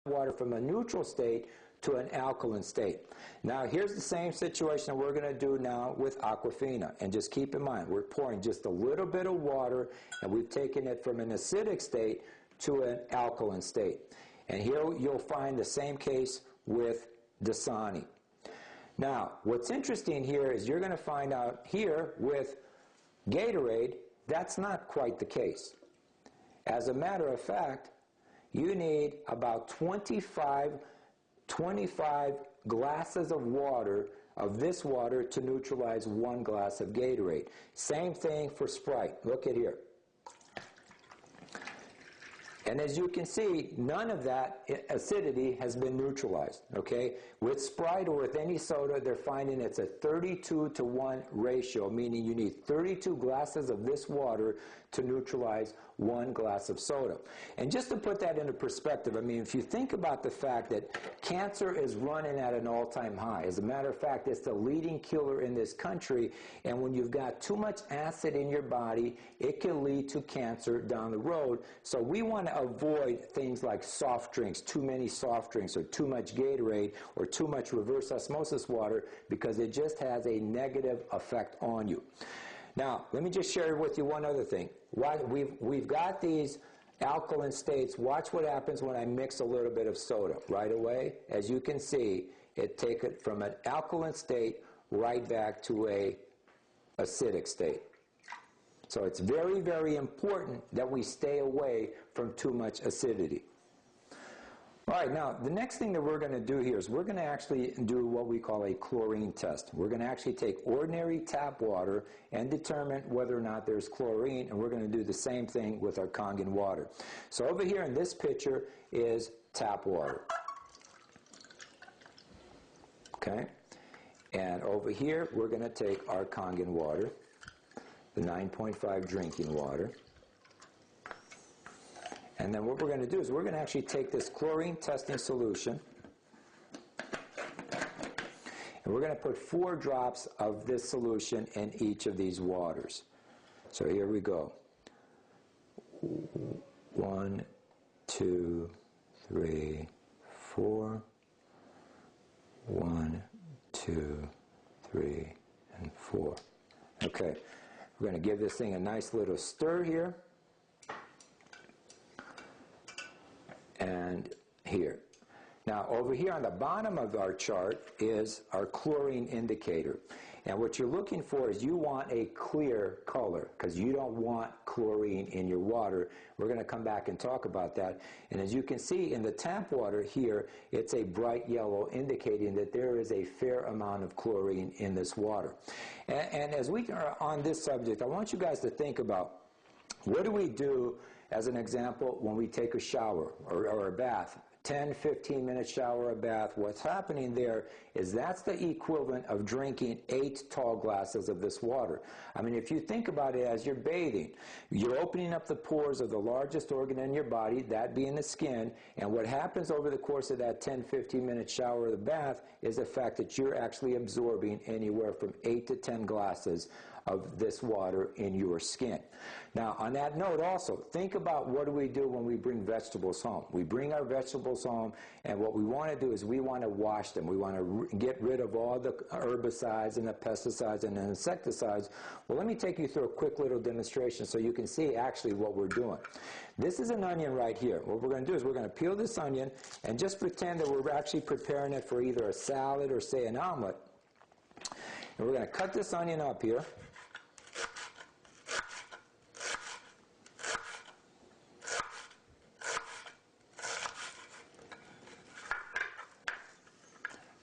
water from a neutral state to an alkaline state. Now here's the same situation we're going to do now with Aquafina. And just keep in mind, we're pouring just a little bit of water and we've taken it from an acidic state to an alkaline state. And here you'll find the same case with Dasani. Now, what's interesting here is you're going to find out here with Gatorade, that's not quite the case. As a matter of fact, you need about 25 glasses of water, of this water, to neutralize 1 glass of Gatorade. Same thing for Sprite. Look at here. And as you can see, none of that acidity has been neutralized, okay? With Sprite or with any soda, they're finding it's a 32-to-1 ratio, meaning you need 32 glasses of this water to neutralize 1 glass of soda. And just to put that into perspective, I mean, if you think about the fact that cancer is running at an all-time high. As a matter of fact, it's the leading killer in this country, and when you've got too much acid in your body, it can lead to cancer down the road. So we want to avoid things like soft drinks, too many soft drinks, or too much Gatorade, or too much reverse osmosis water, because it just has a negative effect on you. Now, let me just share with you one other thing. We've got these alkaline states. Watch what happens when I mix a little bit of soda. Right away, as you can see, it takes it from an alkaline state right back to a acidic state. So it's very, very important that we stay away from too much acidity. All right, now the next thing that we're going to do here is we're going to actually do what we call a chlorine test. We're going to actually take ordinary tap water and determine whether or not there's chlorine, and we're going to do the same thing with our Kangen water. So over here in this picture is tap water. Okay? And over here we're going to take our Kangen water, the 9.5 drinking water. And then what we're going to do is we're going to actually take this chlorine testing solution, and we're going to put 4 drops of this solution in each of these waters. So here we go. 1, 2, 3, 4. 1, 2, 3, and 4. Okay. We're going to give this thing a nice little stir here. And here. Now over here on the bottom of our chart is our chlorine indicator. And what you're looking for is you want a clear color, because you don't want chlorine in your water. We're going to come back and talk about that. And as you can see in the tap water here, it's a bright yellow, indicating that there is a fair amount of chlorine in this water. And as we are on this subject, I want you guys to think about, what do we do, as an example, when we take a shower or a bath? 10, 15-minute shower or bath. What's happening there is that's the equivalent of drinking 8 tall glasses of this water. I mean, if you think about it, as you're bathing, you're opening up the pores of the largest organ in your body, that being the skin, and what happens over the course of that 10, 15-minute shower or the bath is the fact that you're actually absorbing anywhere from 8 to 10 glasses of this water in your skin. Now, on that note also, think about, what do we do when we bring vegetables home? We bring our vegetables home, and what we want to do is we want to wash them. We want to get rid of all the herbicides and the pesticides and the insecticides. Well, let me take you through a quick little demonstration so you can see actually what we're doing. This is an onion right here. What we're going to do is we're going to peel this onion and just pretend that we're actually preparing it for either a salad or, say, an omelet. And we're going to cut this onion up here.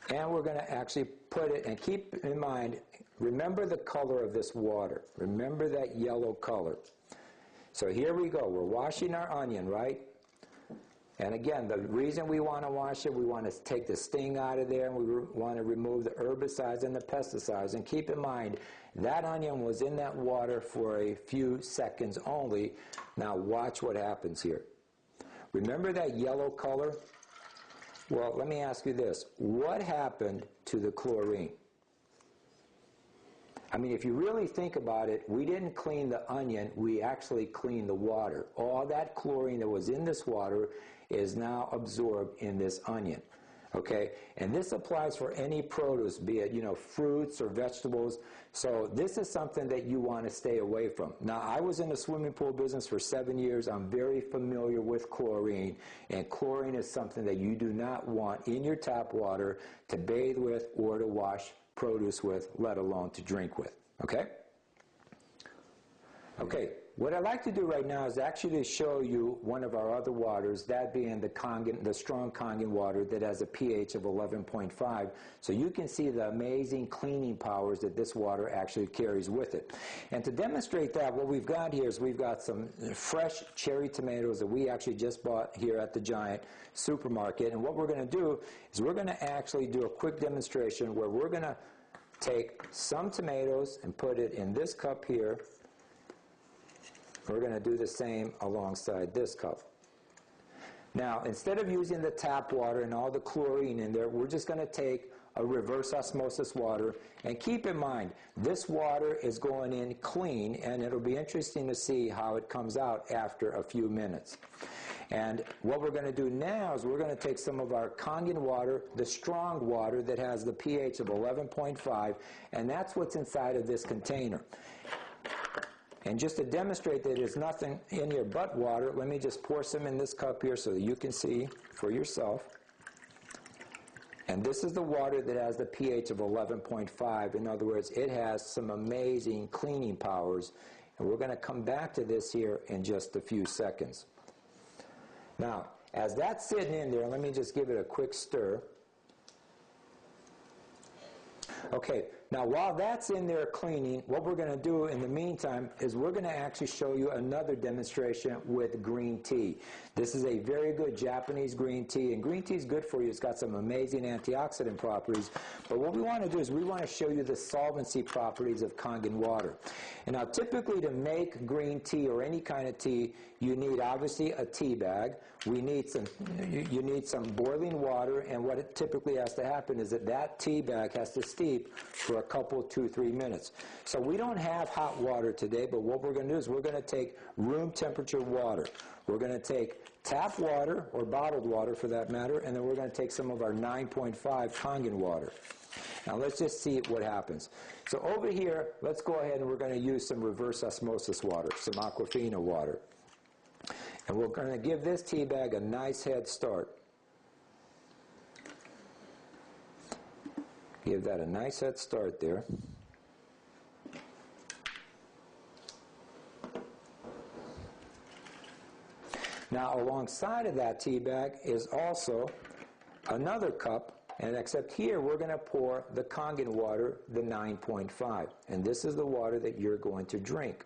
And we're going to actually put it, and keep in mind, remember the color of this water. Remember that yellow color. So here we go. We're washing our onion, right? And again, the reason we want to wash it, we want to take the sting out of there, and we want to remove the herbicides and the pesticides. And keep in mind, that onion was in that water for a few seconds only. Now watch what happens here. Remember that yellow color? Well, let me ask you this. What happened to the chlorine? I mean, if you really think about it, we didn't clean the onion, we actually cleaned the water. All that chlorine that was in this water is now absorbed in this onion. Okay, and this applies for any produce, be it, fruits or vegetables. So this is something that you want to stay away from. Now, I was in the swimming pool business for 7 years. I'm very familiar with chlorine, and chlorine is something that you do not want in your tap water to bathe with or to wash produce with, let alone to drink with. Okay? Okay, what I'd like to do right now is actually show you one of our other waters, that being the Kangen, the strong Kangen water that has a pH of 11.5, so you can see the amazing cleaning powers that this water actually carries with it. And to demonstrate that, what we've got here is we've got some fresh cherry tomatoes that we actually just bought here at the Giant supermarket, and what we're going to do is we're going to actually do a quick demonstration where we're going to take some tomatoes and put it in this cup here. We're going to do the same alongside this cup. Now, instead of using the tap water and all the chlorine in there, we're just going to take a reverse osmosis water. And keep in mind, this water is going in clean, and it'll be interesting to see how it comes out after a few minutes. And what we're going to do now is we're going to take some of our Kangen water, the strong water that has the pH of 11.5, and that's what's inside of this container. And just to demonstrate that there's nothing in here but water, let me just pour some in this cup here so that you can see for yourself. And this is the water that has the pH of 11.5. In other words, it has some amazing cleaning powers. And we're going to come back to this here in just a few seconds. Now, as that's sitting in there, let me just give it a quick stir. Okay, now while that's in there cleaning, what we're going to do in the meantime is we're going to actually show you another demonstration with green tea. This is a very good Japanese green tea, and green tea is good for you. It's got some amazing antioxidant properties, but what we want to do is we want to show you the solvency properties of Kangen water. And now typically to make green tea or any kind of tea, you need obviously a tea bag. You need some boiling water, and what it typically has to happen is that tea bag has to steep for a couple, 2-3 minutes. So we don't have hot water today, but what we're going to do is we're going to take room temperature water. We're going to take tap water, or bottled water for that matter, and then we're going to take some of our 9.5 Kangen water. Now let's just see what happens. So over here, let's go ahead and we're going to use some reverse osmosis water, some Aquafina water. And we're going to give this tea bag a nice head start. Give that a nice head start there. Now alongside of that tea bag is also another cup, and except here we're going to pour the Kangen water, the 9.5, and this is the water that you're going to drink.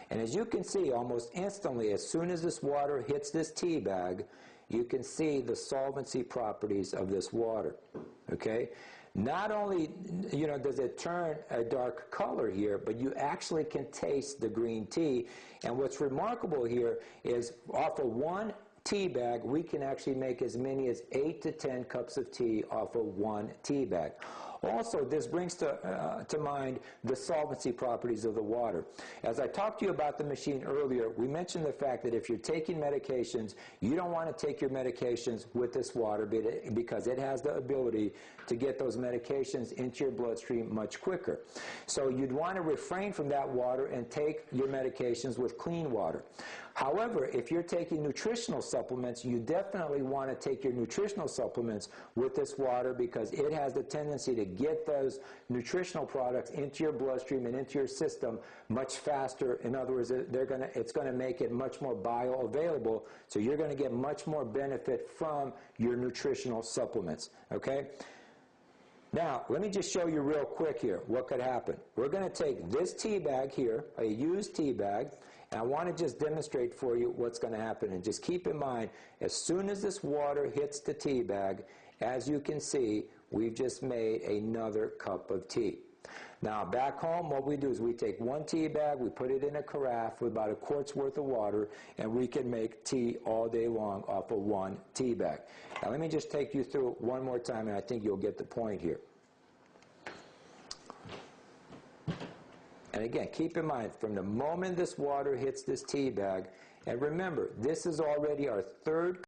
And as you can see, almost instantly, as soon as this water hits this tea bag, you can see the solvency properties of this water. Okay? Not only, does it turn a dark color here, but you actually can taste the green tea. And what's remarkable here is off of one tea bag, we can actually make as many as 8 to 10 cups of tea off of one tea bag. Also, this brings to mind the solvency properties of the water. As I talked to you about the machine earlier, we mentioned the fact that if you're taking medications, you don't want to take your medications with this water because it has the ability to get those medications into your bloodstream much quicker. So you'd want to refrain from that water and take your medications with clean water. However, if you're taking nutritional supplements, you definitely want to take your nutritional supplements with this water because it has the tendency to get those nutritional products into your bloodstream and into your system much faster. In other words, it's going to make it much more bioavailable, so you're going to get much more benefit from your nutritional supplements. Okay? Now, let me just show you real quick here what could happen. We're going to take this tea bag here, a used tea bag, and I want to just demonstrate for you what's going to happen. And just keep in mind, as soon as this water hits the tea bag, as you can see, we've just made another cup of tea. Now, back home, what we do is we take one tea bag, we put it in a carafe with about a quart's worth of water, and we can make tea all day long off of one tea bag. Now, let me just take you through it one more time, and I think you'll get the point here. And again, keep in mind, from the moment this water hits this tea bag, and remember, this is already our third